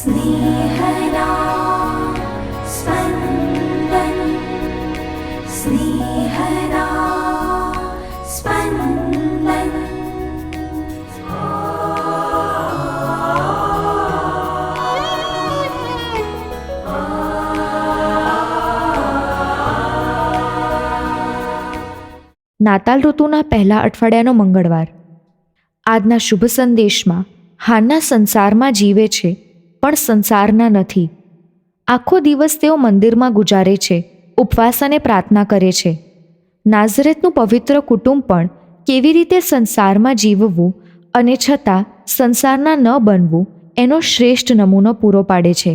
स्नेहदा स्पन्दन स्नेहदा स्पन्दन। નાતાલ ઋતુના પહેલા અઠવાડિયાનો મંગળવાર. આજના શુભ સંદેશમાં હાન્ના સંસારમાં જીવે છે પણ સંસારના નથી. આખો દિવસ તેઓ મંદિરમાં ગુજારે છે, ઉપવાસ અને પ્રાર્થના કરે છે. નાઝરેતનું પવિત્ર કુટુંબ પણ કેવી રીતે સંસારમાં જીવવું અને છતાં સંસારના ન બનવું એનો શ્રેષ્ઠ નમૂનો પૂરો પાડે છે.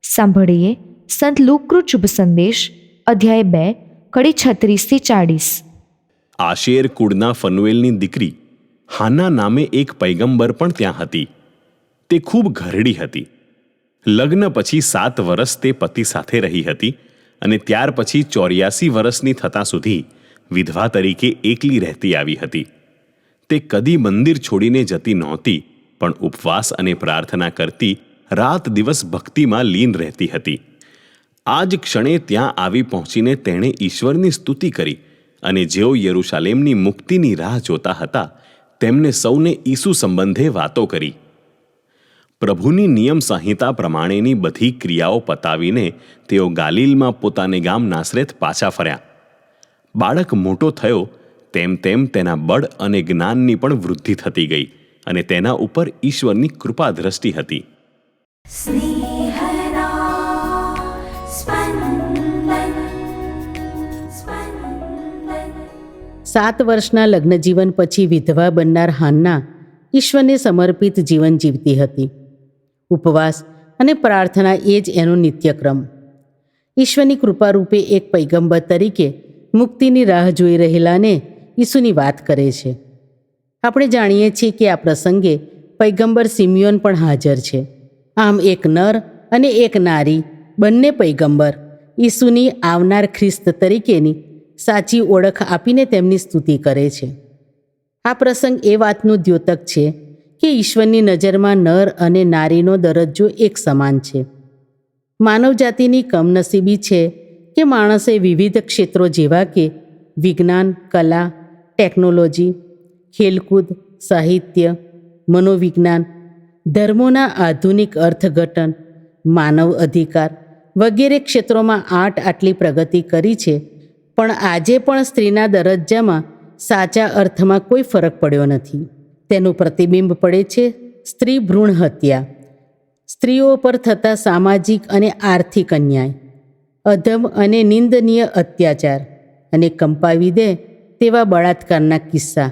સાંભળીએ સંત લુકકૃત શુભ સંદેશ, અધ્યાય 2, કડી 36-40. આશેર કુળના ફનુએલની દીકરી હાન્ના નામે એક પૈગંબર પણ ત્યાં હતી. તે ખૂબ ઘરડી હતી. લગ્ન પછી 7 વર્ષ તે પતિ સાથે રહી હતી અને ત્યાર પછી 84 વર્ષની થતાં સુધી વિધવા તરીકે એકલી રહેતી આવી હતી. તે કદી મંદિર છોડીને જતી નહોતી, પણ ઉપવાસ અને પ્રાર્થના કરતી રાત દિવસ ભક્તિમાં લીન રહેતી હતી. આ જ ક્ષણે ત્યાં આવી પહોંચીને તેણે ઈશ્વરની સ્તુતિ કરી અને જેઓ યરૂશાલેમની મુક્તિની રાહ જોતા હતા તેમને સૌને ઈસુ સંબંધે વાતો કરી. પ્રભુની નિયમ સંહિતા પ્રમાણેની બધી ક્રિયાઓ પતાવીને તેઓ ગાલિલમાં પોતાને ગામ નાસરેત પાછા ફર્યા. બાળક મોટો થયો તેમ તેમ તેના બળ અને જ્ઞાનની પણ વૃદ્ધિ થતી ગઈ અને તેના ઉપર ઈશ્વરની કૃપા દ્રષ્ટિ હતી. સ્નેહदा સ્પन्दન સ્પन्दન। 7 વર્ષના લગ્નજીવન પછી વિધવા બનનાર હાન્ના ઈશ્વરને સમર્પિત જીવન જીવતી હતી. ઉપવાસ અને પ્રાર્થના એ જ એનો નિત્યક્રમ. ઈશ્વરની કૃપારૂપે એક પૈગંબર તરીકે મુક્તિની રાહ જોઈ રહેલાને ઈસુની વાત કરે છે. આપણે જાણીએ છીએ કે આ પ્રસંગે પૈગંબર સિમિયોન પણ હાજર છે. આમ એક નર અને એક નારી, બંને પૈગંબર ઈસુની આવનાર ખ્રિસ્ત તરીકેની સાચી ઓળખ આપીને તેમની સ્તુતિ કરે છે. આ પ્રસંગ એ વાતનું દ્યોતક છે કે ઈશ્વરની નજરમાં નર અને નારીનો દરજ્જો એક સમાન છે. માનવજાતિની કમનસીબી છે કે માણસે વિવિધ ક્ષેત્રો જેવા કે વિજ્ઞાન, કલા, ટેકનોલોજી, ખેલકૂદ, સાહિત્ય, મનોવિજ્ઞાન, ધર્મોના આધુનિક અર્થઘટન, માનવ અધિકાર વગેરે ક્ષેત્રોમાં આટલી પ્રગતિ કરી છે, પણ આજે પણ સ્ત્રીના દરજ્જામાં સાચા અર્થમાં કોઈ ફરક પડ્યો નથી. તેનું પ્રતિબિંબ પડે છે સ્ત્રી ભ્રૂણ હત્યા, સ્ત્રીઓ પર થતા સામાજિક અને આર્થિક અન્યાય, અધમ અને નિંદનીય અત્યાચાર અને કંપાવી દે તેવા બળાત્કારના કિસ્સા,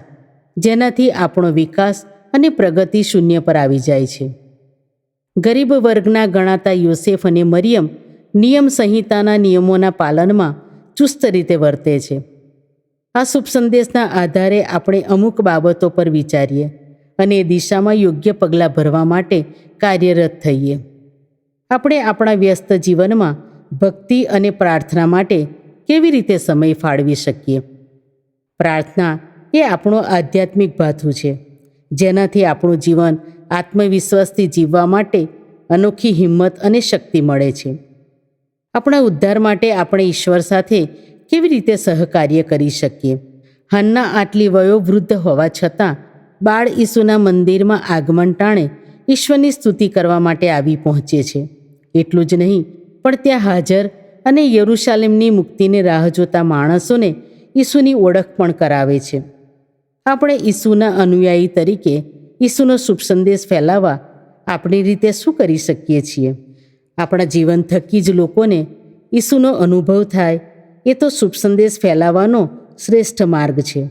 જેનાથી આપણો વિકાસ અને પ્રગતિ શૂન્ય પર આવી જાય છે. ગરીબ વર્ગના ગણાતા યોસેફ અને મરિયમ નિયમ સંહિતાના નિયમોના પાલનમાં ચુસ્ત રીતે વર્તે છે. આ શુભ સંદેશના આધારે આપણે અમુક બાબતો પર વિચારીએ અને એ દિશામાં યોગ્ય પગલાં ભરવા માટે કાર્યરત થઈએ. આપણે આપણા વ્યસ્ત જીવનમાં ભક્તિ અને પ્રાર્થના માટે કેવી રીતે સમય ફાળવી શકીએ? પ્રાર્થના એ આપણો આધ્યાત્મિક ભાથું છે, જેનાથી આપણું જીવન આત્મવિશ્વાસથી જીવવા માટે અનોખી હિંમત અને શક્તિ મળે છે. આપણા ઉદ્ધાર માટે આપણે ઈશ્વર સાથે કેવી રીતે સહકાર્ય કરી શકીએ? હાન્ના આટલી વયોવૃદ્ધ હોવા છતાં બાળ ઈસુના મંદિરમાં આગમન ટાણે ઈશ્વરની સ્તુતિ કરવા માટે આવી પહોંચે છે. એટલું જ નહીં, પણ ત્યાં હાજર અને યરૂશાલેમની મુક્તિની રાહ જોતા માણસોને ઈસુની ઓળખ પણ કરાવે છે. આપણે ઈસુના અનુયાયી તરીકે ઈસુનો શુભ સંદેશ ફેલાવવા આપણી રીતે શું કરી શકીએ છીએ? આપણા જીવન થકી જ લોકોને ઈસુનો અનુભવ થાય એ તો શુભ સંદેશ ફેલાવવાનો શ્રેષ્ઠ માર્ગ છે.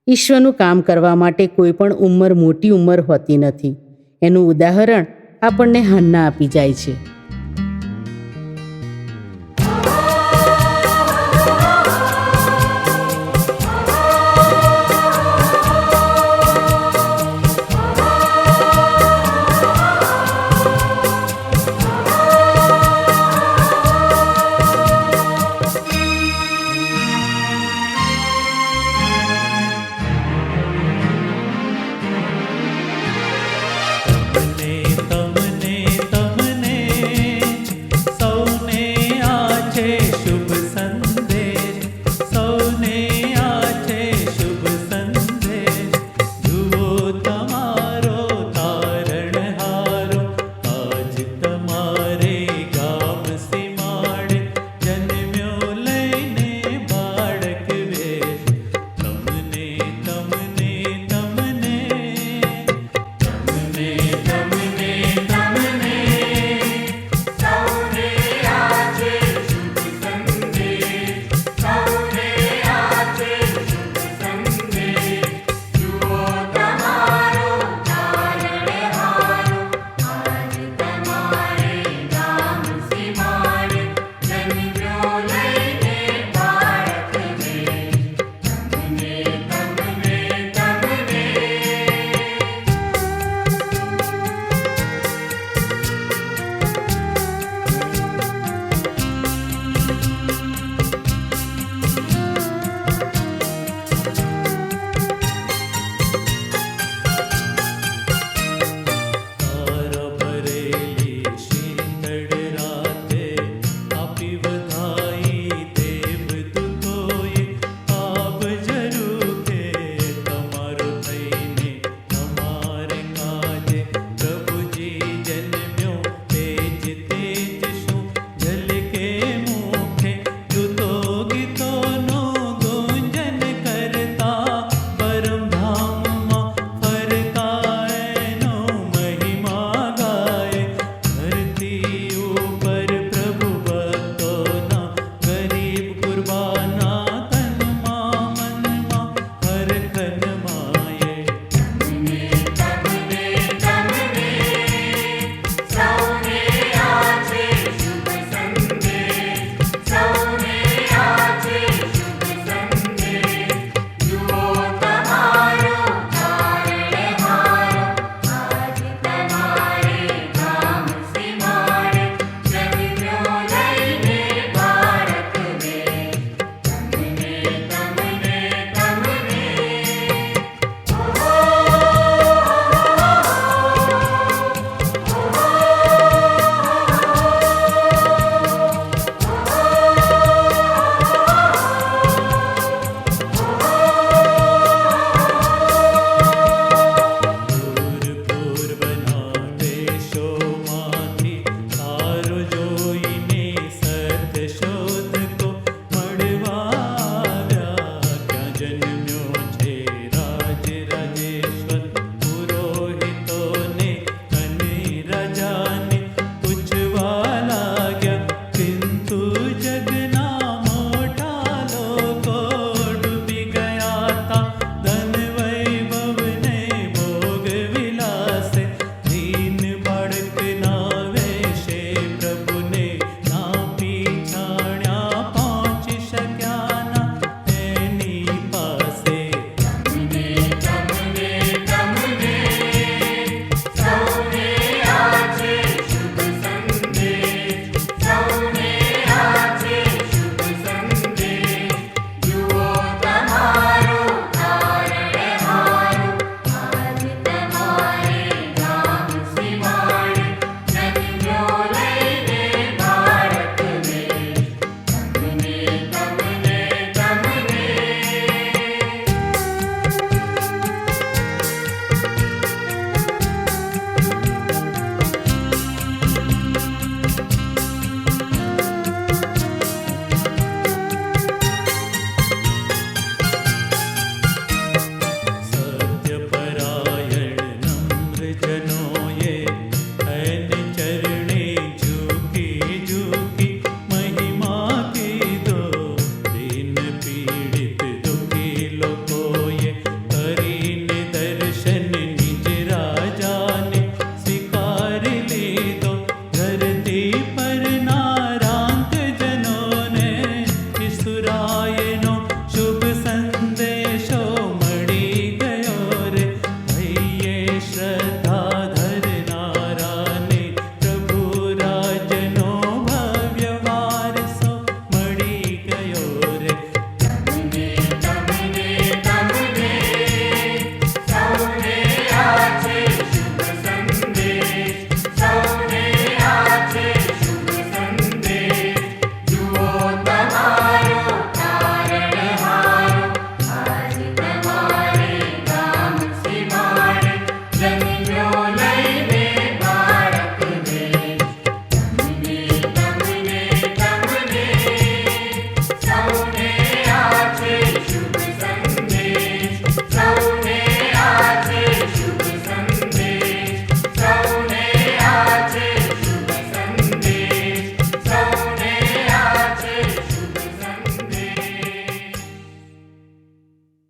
ઈશ્વરનું કામ કરવા માટે કોઈ પણ ઉંમર મોટી ઉંમર હોતી નથી. એનું ઉદાહરણ આપણને હાન્ના આપી જાય છે.